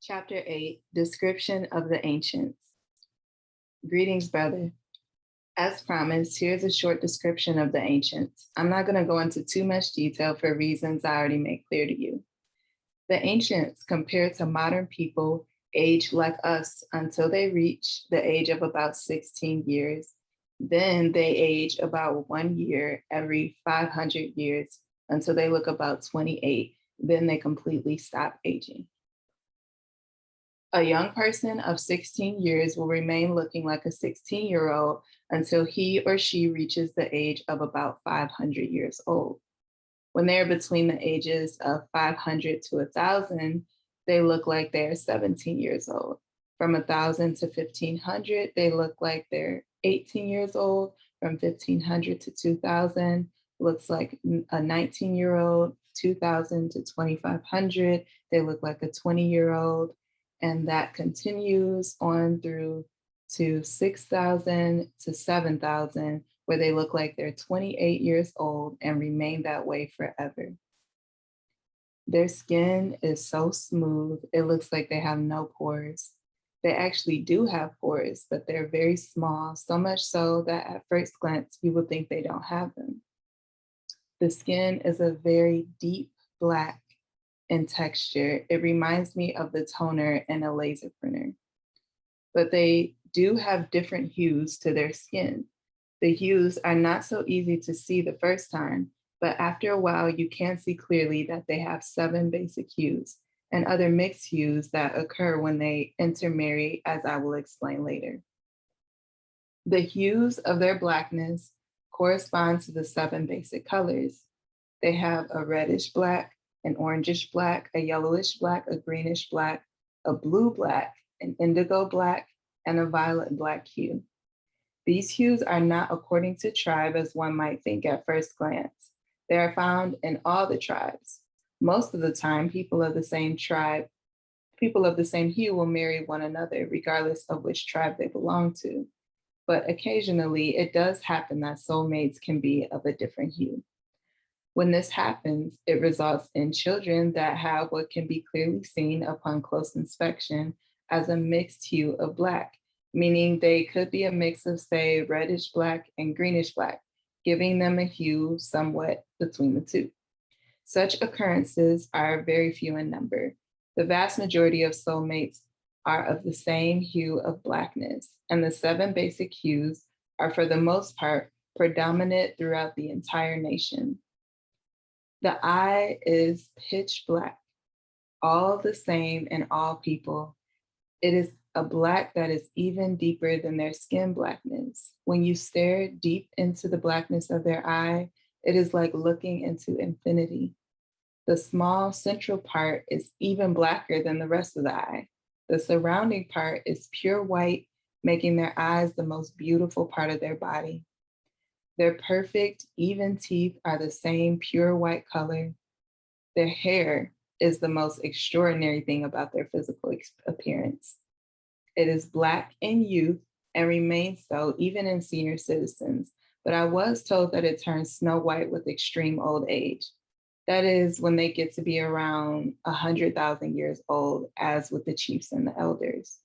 Chapter 8, Description of the Ancients. Greetings, brother. As promised, here's a short description of the ancients. I'm not going to go into too much detail for reasons I already made clear to you. The ancients, compared to modern people, age like us until they reach the age of about 16 years. Then they age about 1 year every 500 years until they look about 28. Then they completely stop aging. A young person of 16 years will remain looking like a 16-year-old until he or she reaches the age of about 500 years old. When they're between the ages of 500 to 1,000, they look like they're 17 years old. From 1,000 to 1,500, they look like they're 18 years old. From 1,500 to 2,000, looks like a 19-year-old. 2,000 to 2,500, they look like a 20-year-old. And that continues on through to 6,000 to 7,000, where they look like they're 28 years old and remain that way forever. Their skin is so smooth, it looks like they have no pores. They actually do have pores, but they're very small, so much so that at first glance, you would think they don't have them. The skin is a very deep black in texture. It reminds me of the toner in a laser printer. But they do have different hues to their skin. The hues are not so easy to see the first time, but after a while, you can see clearly that they have 7 basic hues and other mixed hues that occur when they intermarry, as I will explain later. The hues of their blackness correspond to the 7 basic colors. They have a reddish black, an orangish black, a yellowish black, a greenish black, a blue black, an indigo black, and a violet black hue. These hues are not according to tribe as one might think at first glance. They are found in all the tribes. Most of the time, people of the same hue will marry one another, regardless of which tribe they belong to. But occasionally, it does happen that soulmates can be of a different hue. When this happens, it results in children that have what can be clearly seen upon close inspection as a mixed hue of black, meaning they could be a mix of, say, reddish black and greenish black, giving them a hue somewhat between the two. Such occurrences are very few in number. The vast majority of soulmates are of the same hue of blackness, and the 7 basic hues are, for the most part, predominant throughout the entire nation. The eye is pitch black, all the same in all people. It is a black that is even deeper than their skin blackness. When you stare deep into the blackness of their eye, it is like looking into infinity. The small central part is even blacker than the rest of the eye. The surrounding part is pure white, making their eyes the most beautiful part of their body. Their perfect, even teeth are the same pure white color. Their hair is the most extraordinary thing about their physical appearance. It is black in youth and remains so even in senior citizens, but I was told that it turns snow white with extreme old age. That is when they get to be around 100,000 years old, as with the chiefs and the elders.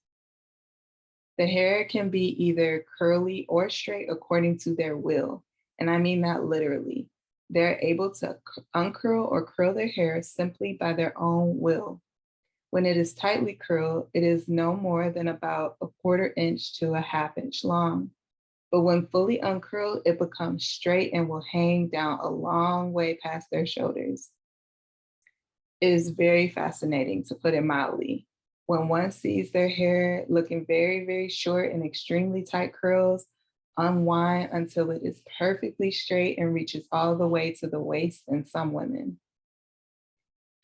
The hair can be either curly or straight according to their will, and I mean that literally. They're able to uncurl or curl their hair simply by their own will. When it is tightly curled, it is no more than about a 1/4 inch to a 1/2 inch long. But when fully uncurled, it becomes straight and will hang down a long way past their shoulders. It is very fascinating, to put it mildly. When one sees their hair looking very, very short and extremely tight curls, unwind until it is perfectly straight and reaches all the way to the waist in some women.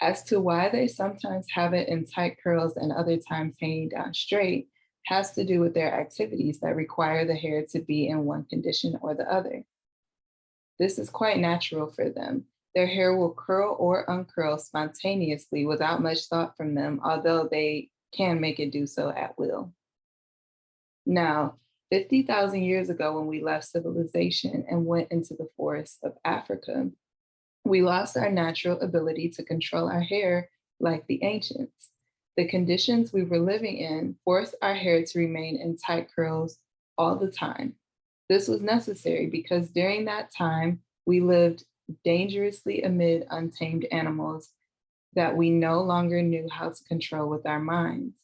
As to why they sometimes have it in tight curls and other times hanging down straight has to do with their activities that require the hair to be in one condition or the other. This is quite natural for them. Their hair will curl or uncurl spontaneously without much thought from them, although they can make it do so at will. Now, 50,000 years ago, when we left civilization and went into the forests of Africa, we lost our natural ability to control our hair like the ancients. The conditions we were living in forced our hair to remain in tight curls all the time. This was necessary because during that time, we lived dangerously amid untamed animals that we no longer knew how to control with our minds.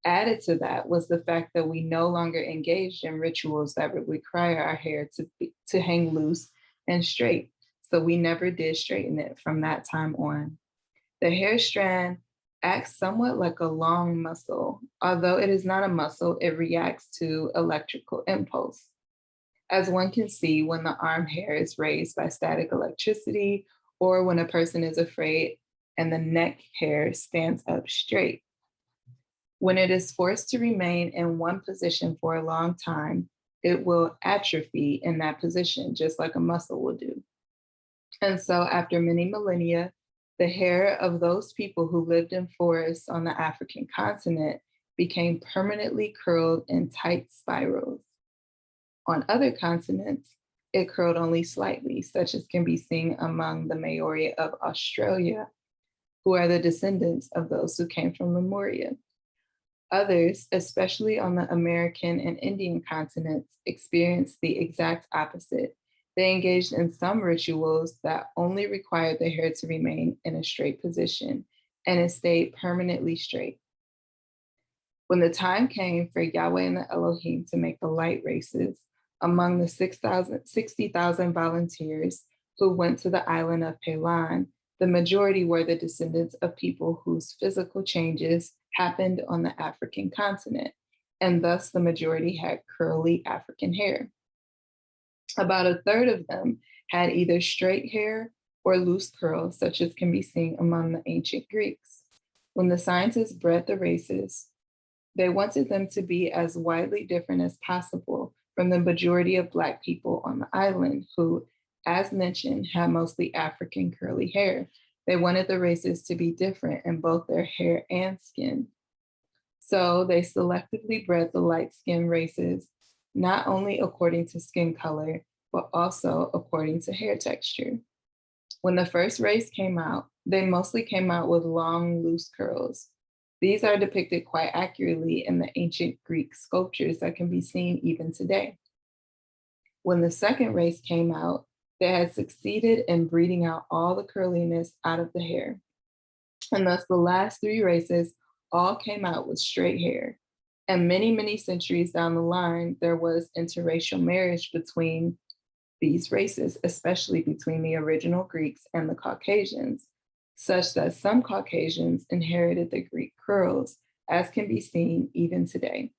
Added to that was the fact that we no longer engaged in rituals that would require our hair to hang loose and straight. So we never did straighten it from that time on. The hair strand acts somewhat like a long muscle. Although it is not a muscle, it reacts to electrical impulse. As one can see when the arm hair is raised by static electricity, or when a person is afraid and the neck hair stands up straight. When it is forced to remain in one position for a long time, it will atrophy in that position, just like a muscle will do. And so, after many millennia, the hair of those people who lived in forests on the African continent became permanently curled in tight spirals. On other continents, it curled only slightly, such as can be seen among the Maori of Australia, who are the descendants of those who came from Lemuria. Others, especially on the American and Indian continents, experienced the exact opposite. They engaged in some rituals that only required the hair to remain in a straight position, and it stayed permanently straight. When the time came for Yahweh and the Elohim to make the light races, among the 60,000 volunteers who went to the island of Pelan, the majority were the descendants of people whose physical changes happened on the African continent, and thus the majority had curly African hair. About a third of them had either straight hair or loose curls, such as can be seen among the ancient Greeks. When the scientists bred the races, they wanted them to be as widely different as possible from the majority of Black people on the island, who, as mentioned, had mostly African curly hair. They wanted the races to be different in both their hair and skin. So they selectively bred the light-skinned races, not only according to skin color, but also according to hair texture. When the first race came out, they mostly came out with long, loose curls. These are depicted quite accurately in the ancient Greek sculptures that can be seen even today. When the second race came out, they had succeeded in breeding out all the curliness out of the hair. And thus the last three races all came out with straight hair. And many, many centuries down the line, there was interracial marriage between these races, especially between the original Greeks and the Caucasians, such that some Caucasians inherited the Greek curls, as can be seen even today.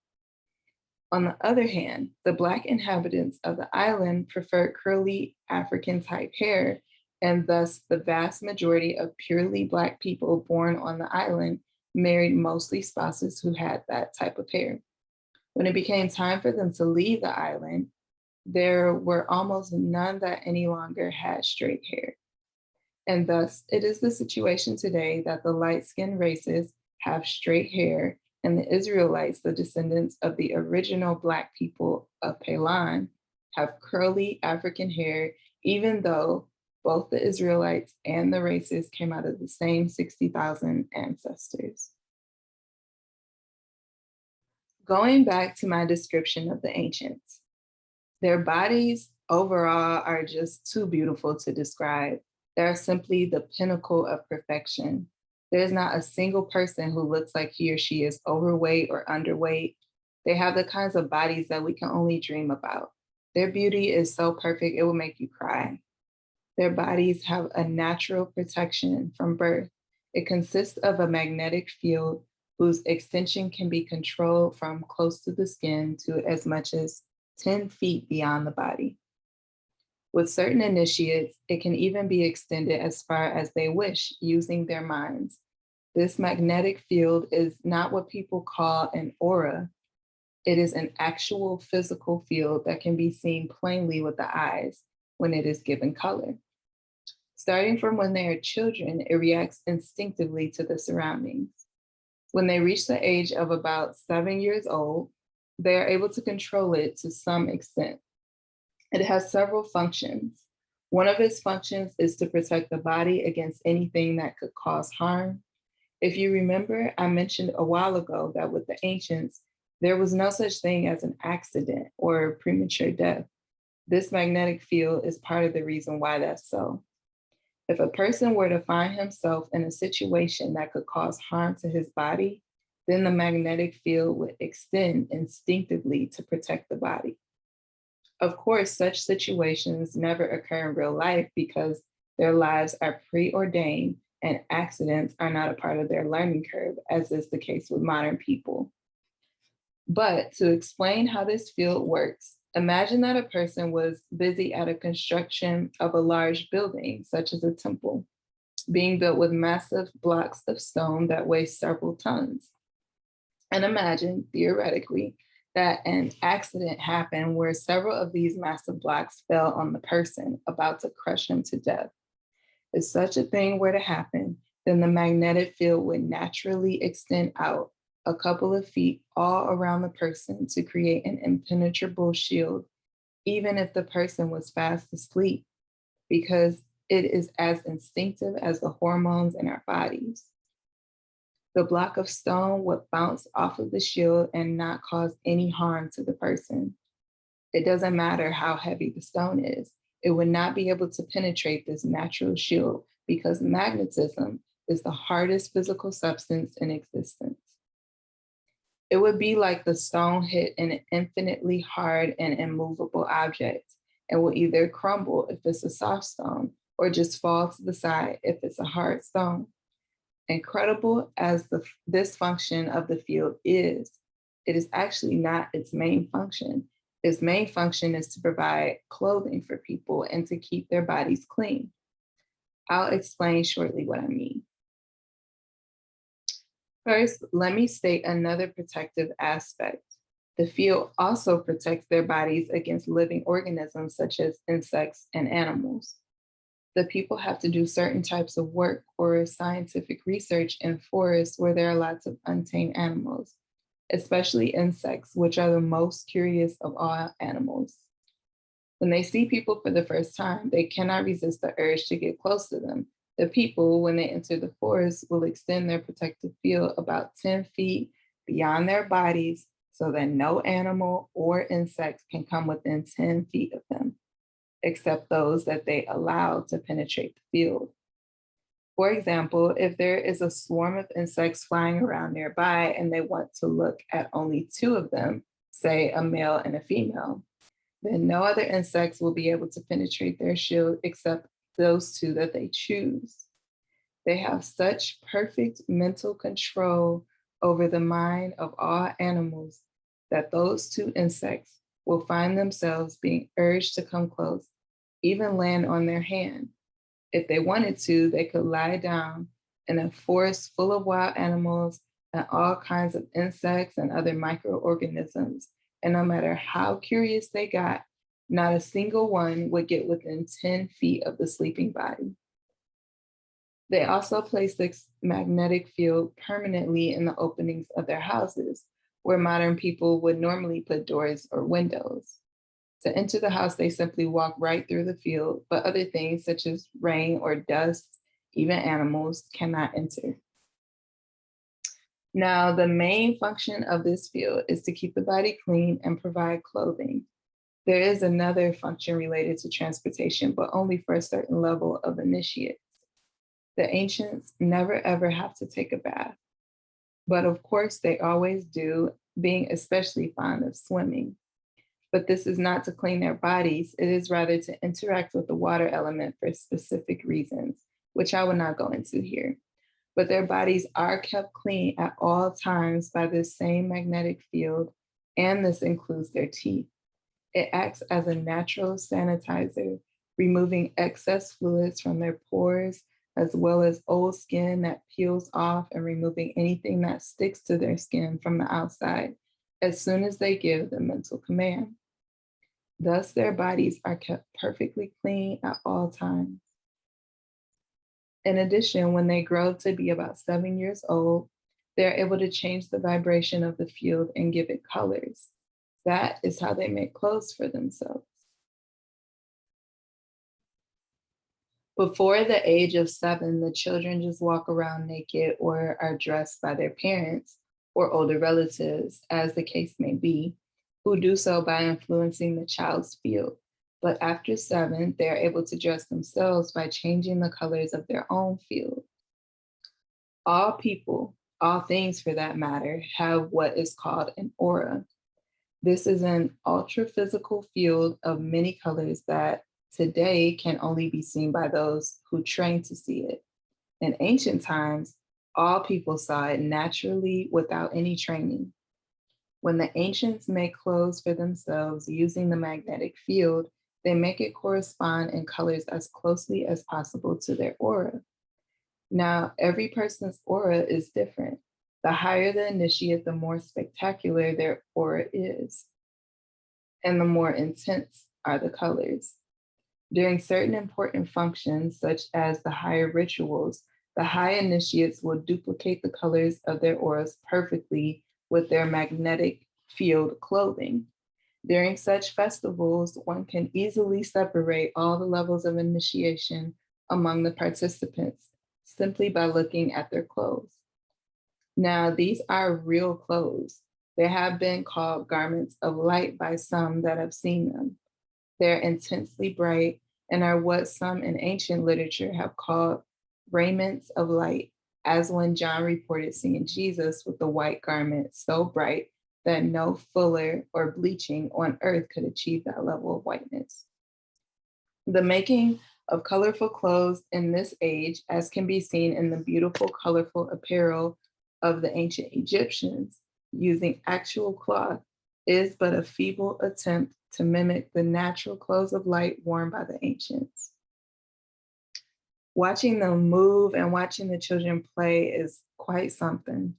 On the other hand, the Black inhabitants of the island preferred curly African type hair, and thus the vast majority of purely Black people born on the island married mostly spouses who had that type of hair. When it became time for them to leave the island, there were almost none that any longer had straight hair. And thus, it is the situation today that the light-skinned races have straight hair, and the Israelites, the descendants of the original Black people of Pelan, have curly African hair, even though both the Israelites and the races came out of the same 60,000 ancestors. Going back to my description of the ancients, their bodies overall are just too beautiful to describe. They're simply the pinnacle of perfection. There's not a single person who looks like he or she is overweight or underweight. They have the kinds of bodies that we can only dream about. Their beauty is so perfect, it will make you cry. Their bodies have a natural protection from birth. It consists of a magnetic field whose extension can be controlled from close to the skin to as much as 10 feet beyond the body. With certain initiates, it can even be extended as far as they wish using their minds. This magnetic field is not what people call an aura. It is an actual physical field that can be seen plainly with the eyes when it is given color. Starting from when they are children, it reacts instinctively to the surroundings. When they reach the age of about 7 years old, they are able to control it to some extent. It has several functions. One of its functions is to protect the body against anything that could cause harm. If you remember, I mentioned a while ago that with the ancients, there was no such thing as an accident or premature death. This magnetic field is part of the reason why that's so. If a person were to find himself in a situation that could cause harm to his body, then the magnetic field would extend instinctively to protect the body. Of course, such situations never occur in real life because their lives are preordained and accidents are not a part of their learning curve, as is the case with modern people. But to explain how this field works, imagine that a person was busy at a construction of a large building, such as a temple, being built with massive blocks of stone that weigh several tons. And imagine, theoretically, that an accident happened where several of these massive blocks fell on the person, about to crush him to death. If such a thing were to happen, then the magnetic field would naturally extend out a couple of feet all around the person to create an impenetrable shield, even if the person was fast asleep, because it is as instinctive as the hormones in our bodies. The block of stone would bounce off of the shield and not cause any harm to the person. It doesn't matter how heavy the stone is, it would not be able to penetrate this natural shield because magnetism is the hardest physical substance in existence. It would be like the stone hit an infinitely hard and immovable object and will either crumble if it's a soft stone or just fall to the side if it's a hard stone. Incredible as this function of the field is, it is actually not its main function. Its main function is to provide clothing for people and to keep their bodies clean. I'll explain shortly what I mean. First, let me state another protective aspect. The field also protects their bodies against living organisms such as insects and animals. The people have to do certain types of work or scientific research in forests where there are lots of untamed animals, especially insects, which are the most curious of all animals. When they see people for the first time, they cannot resist the urge to get close to them. The people, when they enter the forest, will extend their protective field about 10 feet beyond their bodies so that no animal or insect can come within 10 feet of them, except those that they allow to penetrate the field. For example, if there is a swarm of insects flying around nearby and they want to look at only two of them, say a male and a female, then no other insects will be able to penetrate their shield except those two that they choose. They have such perfect mental control over the mind of all animals that those two insects will find themselves being urged to come close, even land on their hand. If they wanted to, they could lie down in a forest full of wild animals and all kinds of insects and other microorganisms. And no matter how curious they got, not a single one would get within 10 feet of the sleeping body. They also place this magnetic field permanently in the openings of their houses, where modern people would normally put doors or windows. To enter the house, they simply walk right through the field, but other things such as rain or dust, even animals, cannot enter. Now, the main function of this field is to keep the body clean and provide clothing. There is another function related to transportation, but only for a certain level of initiates. The ancients never ever have to take a bath, but of course they always do, being especially fond of swimming. But this is not to clean their bodies, it is rather to interact with the water element for specific reasons, which I will not go into here. But their bodies are kept clean at all times by this same magnetic field, and this includes their teeth. It acts as a natural sanitizer, removing excess fluids from their pores, as well as old skin that peels off and removing anything that sticks to their skin from the outside as soon as they give the mental command. Thus, their bodies are kept perfectly clean at all times. In addition, when they grow to be about 7 years old, they're able to change the vibration of the field and give it colors. That is how they make clothes for themselves. Before the age of 7, the children just walk around naked or are dressed by their parents or older relatives, as the case may be, who do so by influencing the child's field. But after 7, they're able to dress themselves by changing the colors of their own field. All people, all things for that matter, have what is called an aura. This is an ultra physical field of many colors that today can only be seen by those who train to see it. In ancient times, all people saw it naturally without any training. When the ancients make clothes for themselves using the magnetic field, they make it correspond in colors as closely as possible to their aura. Now, every person's aura is different. The higher the initiate, the more spectacular their aura is, and the more intense are the colors. During certain important functions, such as the higher rituals, the high initiates will duplicate the colors of their auras perfectly with their magnetic field clothing. During such festivals, one can easily separate all the levels of initiation among the participants simply by looking at their clothes. Now, these are real clothes. They have been called garments of light by some that have seen them. They're intensely bright and are what some in ancient literature have called raiments of light, as when John reported seeing Jesus with the white garment so bright that no fuller or bleaching on earth could achieve that level of whiteness. The making of colorful clothes in this age, as can be seen in the beautiful, colorful apparel of the ancient Egyptians using actual cloth, is but a feeble attempt to mimic the natural clothes of light worn by the ancients. Watching them move and watching the children play is quite something.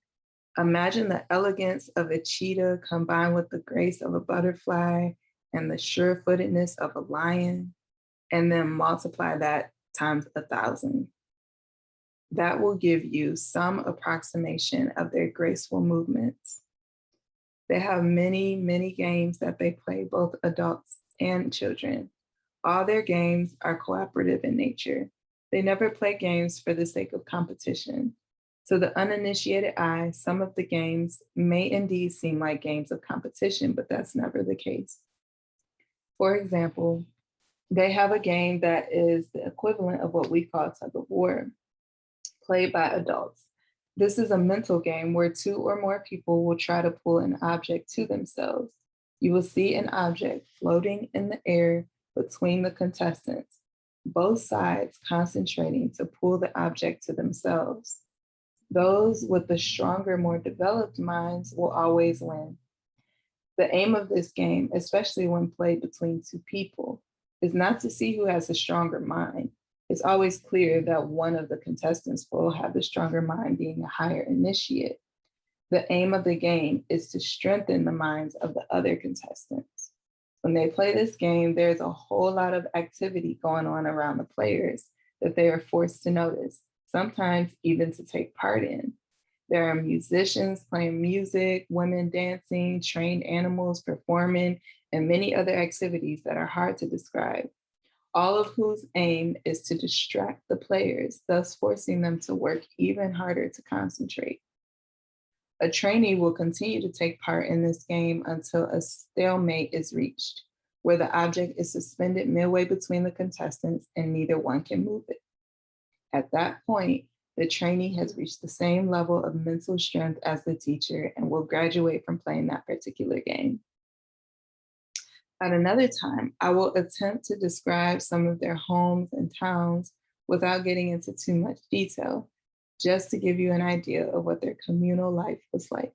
Imagine the elegance of a cheetah combined with the grace of a butterfly and the sure-footedness of a lion, and then multiply that times 1,000. That will give you some approximation of their graceful movements. They have many, many games that they play, both adults and children. All their games are cooperative in nature. They never play games for the sake of competition. To the uninitiated eye, some of the games may indeed seem like games of competition, but that's never the case. For example, they have a game that is the equivalent of what we call tug of war, played by adults. This is a mental game where 2 or more people will try to pull an object to themselves. You will see an object floating in the air between the contestants, both sides concentrating to pull the object to themselves. Those with the stronger, more developed minds will always win. The aim of this game, especially when played between 2 people, is not to see who has the stronger mind. It's always clear that one of the contestants will have the stronger mind, being a higher initiate. The aim of the game is to strengthen the minds of the other contestants. When they play this game, there's a whole lot of activity going on around the players that they are forced to notice, sometimes even to take part in. There are musicians playing music, women dancing, trained animals performing, and many other activities that are hard to describe, all of whose aim is to distract the players, thus forcing them to work even harder to concentrate. A trainee will continue to take part in this game until a stalemate is reached, where the object is suspended midway between the contestants and neither one can move it. At that point, the trainee has reached the same level of mental strength as the teacher and will graduate from playing that particular game. At another time, I will attempt to describe some of their homes and towns without getting into too much detail, just to give you an idea of what their communal life was like.